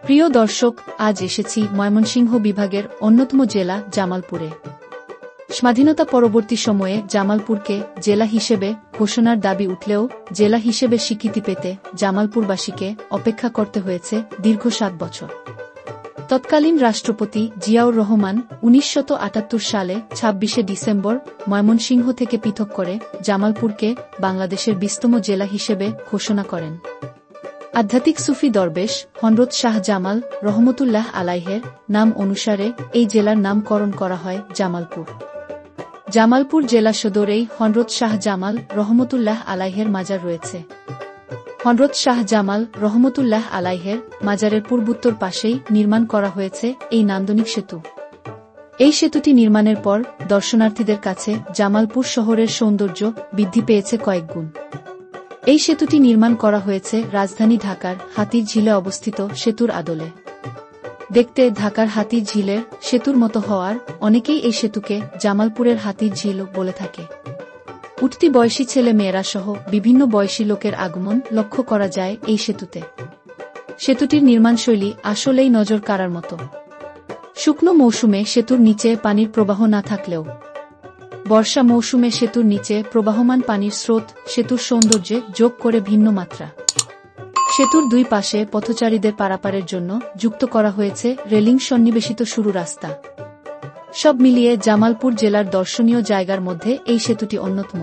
প্রিয় দর্শক, আজ এসেছি ময়মনসিংহ বিভাগের অন্যতম জেলা জামালপুরে। স্বাধীনতা পরবর্তী সময়ে জামালপুরকে জেলা হিসেবে ঘোষণার দাবি উঠলেও জেলা হিসেবে স্বীকৃতি পেতে জামালপুরবাসীকে অপেক্ষা করতে হয়েছে দীর্ঘ 7 বছর। তৎকালীন রাষ্ট্রপতি জিয়াউর রহমান 1978 সালে 26শে ডিসেম্বর ময়মনসিংহ থেকে পৃথক করে জামালপুরকে বাংলাদেশের 20তম জেলা হিসেবে ঘোষণা করেন। আধ্যাত্মিক সুফি দরবেশ হযরত শাহ জামাল রহমতুল্লাহ আলাইহের নাম অনুসারে এই জেলার নামকরণ করা হয় জামালপুর। জামালপুর জেলা সদরেই হযরত শাহ জামাল রহমতুল্লাহ আলাইহের মাজার রয়েছে। হযরত শাহ জামাল রহমতুল্লাহ আলাইহের মাজারের পূর্বোত্তর পাশেই নির্মাণ করা হয়েছে এই নান্দনিক সেতু। এই সেতুটি নির্মাণের পর দর্শনার্থীদের কাছে জামালপুর শহরের সৌন্দর্য বৃদ্ধি পেয়েছে কয়েক গুণ। এই সেতুটি নির্মাণ করা হয়েছে রাজধানী ঢাকার হাতির ঝিলে অবস্থিত সেতুর আদলে। দেখতে ঢাকার হাতির ঝিলের সেতুর মতো হওয়ার অনেকেই এই সেতুকে জামালপুরের হাতির ঝিল বলে থাকে। উঠতি বয়সী ছেলে মেয়েরা সহ বিভিন্ন বয়সী লোকের আগমন লক্ষ্য করা যায় এই সেতুতে। সেতুটির নির্মাণশৈলী আসলেই নজর কাড়ার মতো। শুকনো মৌসুমে সেতুর নিচে পানির প্রবাহ না থাকলেও বর্ষা মৌসুমে সেতুর নিচে প্রবাহমান পানির স্রোত সেতুর সৌন্দর্যে যোগ করে ভিন্ন মাত্রা। সেতুর দুই পাশে পথচারীদের পারাপারের জন্য যুক্ত করা হয়েছে রেলিং সন্নিবেশিত সরু রাস্তা। সব মিলিয়ে জামালপুর জেলার দর্শনীয় জায়গার মধ্যে এই সেতুটি অন্যতম।